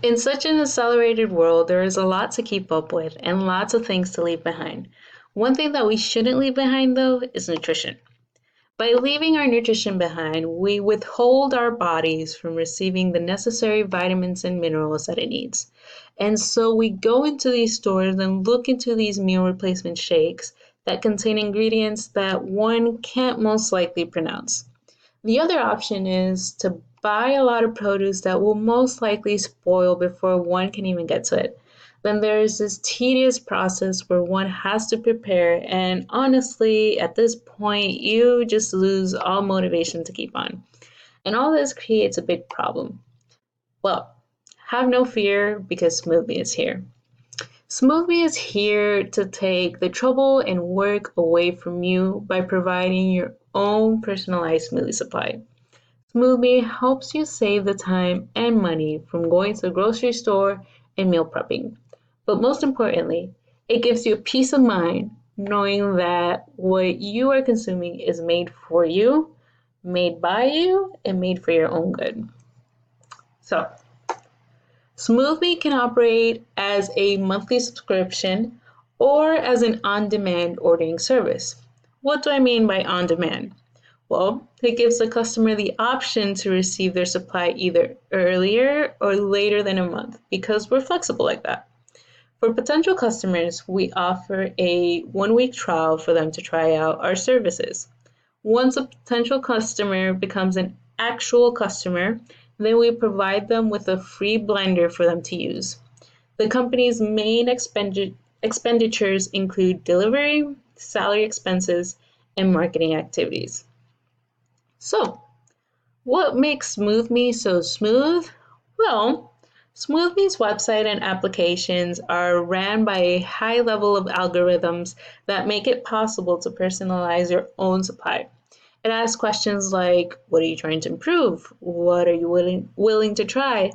In such an accelerated world, there is a lot to keep up with and lots of things to leave behind. One thing that we shouldn't leave behind, though, is nutrition. By leaving our nutrition behind, we withhold our bodies from receiving the necessary vitamins and minerals that it needs. And so we go into these stores and look into these meal replacement shakes that contain ingredients that one can't most likely pronounce. The other option is to buy a lot of produce that will most likely spoil before one can even get to it. Then there is this tedious process where one has to prepare, and honestly, at this point, you just lose all motivation to keep on. And all this creates a big problem. Well, have no fear because Smoothie is here. Smoothie is here to take the trouble and work away from you by providing your own personalized smoothie supply. Smoothie helps you save the time and money from going to the grocery store and meal prepping. But most importantly, it gives you peace of mind knowing that what you are consuming is made for you, made by you, and made for your own good. So, Smoothie can operate as a monthly subscription or as an on demand ordering service. What do I mean by on demand? Well, it gives the customer the option to receive their supply either earlier or later than a month because we're flexible like that. For potential customers, we offer a 1 week trial for them to try out our services. Once a potential customer becomes an actual customer, then we provide them with a free blender for them to use. The company's main expenditures include delivery, salary expenses, and marketing activities. So, what makes SmoothMe so smooth? Well, SmoothMe's website and applications are ran by a high level of algorithms that make it possible to personalize your own supply. It asks questions like, what are you trying to improve? What are you willing to try?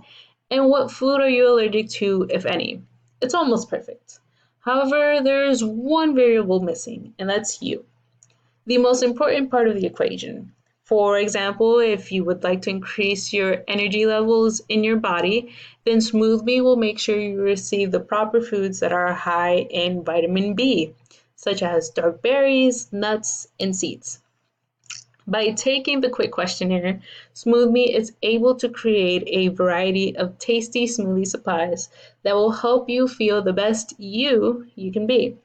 And what food are you allergic to, if any? It's almost perfect. However, there's one variable missing, and that's you, the most important part of the equation. For example, if you would like to increase your energy levels in your body, then Smoothie will make sure you receive the proper foods that are high in vitamin B, such as dark berries, nuts, and seeds. By taking the quick questionnaire, SmoothMe is able to create a variety of tasty smoothie supplies that will help you feel the best you can be.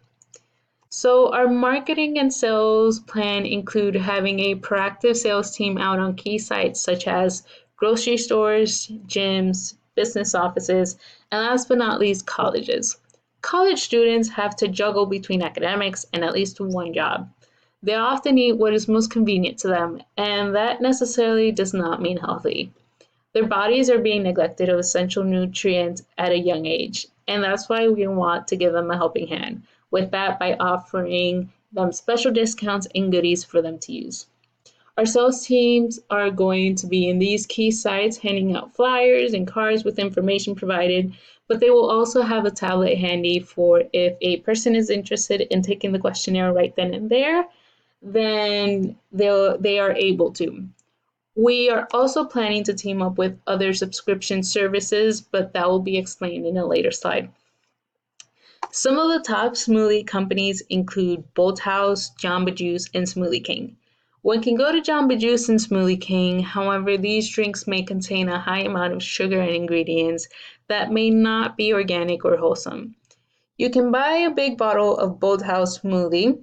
So our marketing and sales plan include having a proactive sales team out on key sites such as grocery stores, gyms, business offices, and last but not least, colleges. College students have to juggle between academics and at least one job. They often eat what is most convenient to them, and that necessarily does not mean healthy. Their bodies are being neglected of essential nutrients at a young age, and that's why we want to give them a helping hand with that by offering them special discounts and goodies for them to use. Our sales teams are going to be in these key sites handing out flyers and cards with information provided, but they will also have a tablet handy for if a person is interested in taking the questionnaire right then and there, then they are able to. We are also planning to team up with other subscription services, but that will be explained in a later slide. Some of the top smoothie companies include Bolthouse, Jamba Juice, and Smoothie King. One can go to Jamba Juice and Smoothie King, however, these drinks may contain a high amount of sugar and ingredients that may not be organic or wholesome. You can buy a big bottle of Bolthouse smoothie,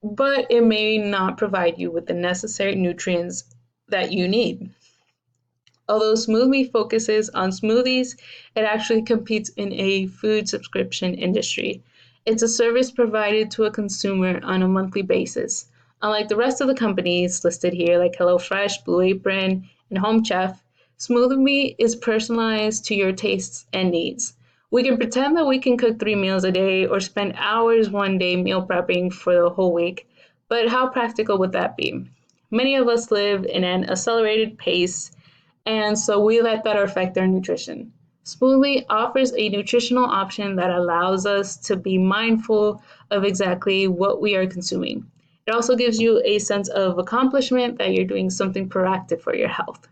but it may not provide you with the necessary nutrients that you need. Although Smoothie focuses on smoothies, it actually competes in a food subscription industry. It's a service provided to a consumer on a monthly basis. Unlike the rest of the companies listed here, like HelloFresh, Blue Apron, and Home Chef, Smoothie is personalized to your tastes and needs. We can pretend that we can cook 3 meals a day or spend hours one day meal prepping for the whole week, but how practical would that be? Many of us live in an accelerated pace, and so we let that affect our nutrition. Smoothly offers a nutritional option that allows us to be mindful of exactly what we are consuming. It also gives you a sense of accomplishment that you're doing something proactive for your health.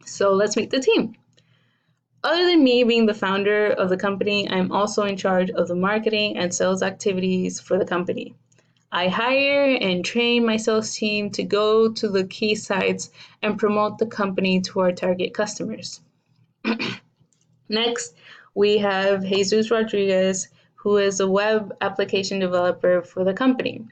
So let's meet the team. Other than me being the founder of the company, I'm also in charge of the marketing and sales activities for the company. I hire and train my sales team to go to the key sites and promote the company to our target customers. Next, we have Jesus Rodriguez, who is a web application developer for the company.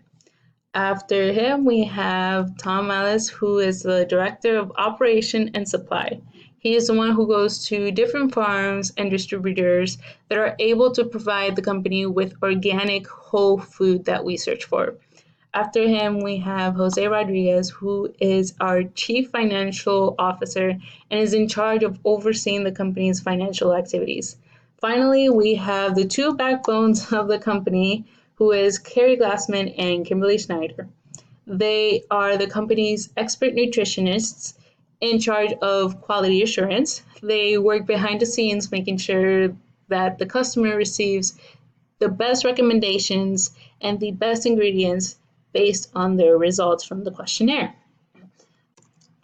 After him, we have Tom Ellis, who is the Director of Operation and Supply. He is the one who goes to different farms and distributors that are able to provide the company with organic whole food that we search for. After him, we have Jose Rodriguez, who is our Chief Financial Officer and is in charge of overseeing the company's financial activities. Finally, we have the two backbones of the company, who is Carrie Glassman and Kimberly Schneider. They are the company's expert nutritionists in charge of quality assurance. They work behind the scenes, making sure that the customer receives the best recommendations and the best ingredients based on their results from the questionnaire.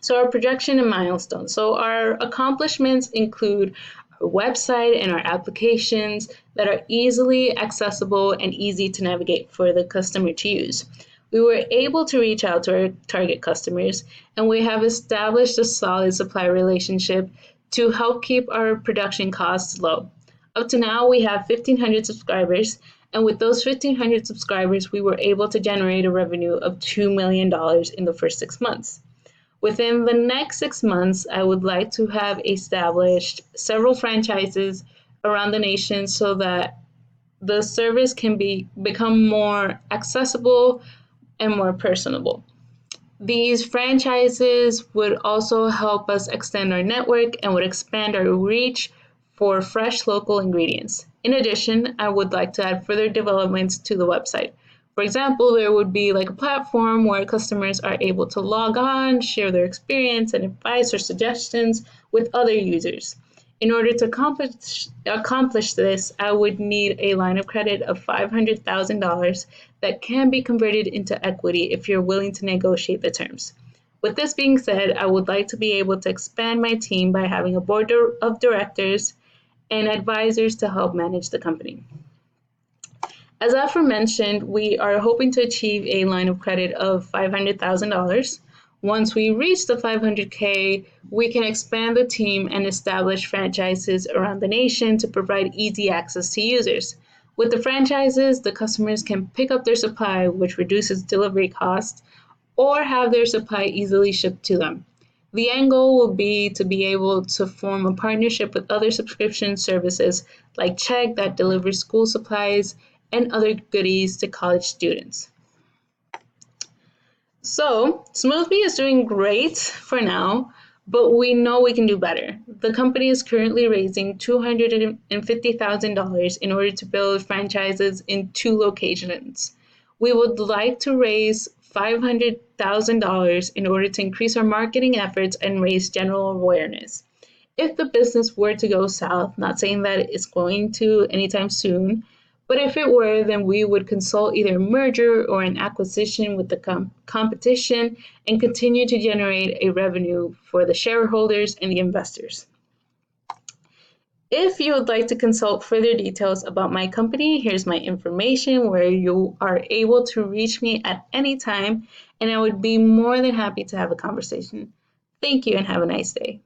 So our projection and milestones. So our accomplishments include our website and our applications that are easily accessible and easy to navigate for the customer to use. We were able to reach out to our target customers, and we have established a solid supply relationship to help keep our production costs low. Up to now, we have 1,500 subscribers, and with those 1,500 subscribers, we were able to generate a revenue of $2 million in the first 6 months. Within the next 6 months, I would like to have established several franchises around the nation so that the service can become more accessible and more personable. These franchises would also help us extend our network and would expand our reach for fresh local ingredients. In addition, I would like to add further developments to the website. For example, there would be like a platform where customers are able to log on, share their experience and advice or suggestions with other users. In order to accomplish this, I would need a line of credit of $500,000 that can be converted into equity if you're willing to negotiate the terms. With this being said, I would like to be able to expand my team by having a board of directors and advisors to help manage the company. As aforementioned, we are hoping to achieve a line of credit of $500,000. Once we reach the 500K, we can expand the team and establish franchises around the nation to provide easy access to users. With the franchises, the customers can pick up their supply, which reduces delivery costs, or have their supply easily shipped to them. The end goal will be to be able to form a partnership with other subscription services like Chegg that delivers school supplies and other goodies to college students. So, Smoothie is doing great for now, but we know we can do better. The company is currently raising $250,000 in order to build franchises in 2 locations. We would like to raise $500,000 in order to increase our marketing efforts and raise general awareness. If the business were to go south, not saying that it's going to anytime soon, but if it were, then we would consult either a merger or an acquisition with the competition and continue to generate a revenue for the shareholders and the investors. If you would like to consult further details about my company, here's my information where you are able to reach me at any time, and I would be more than happy to have a conversation. Thank you and have a nice day.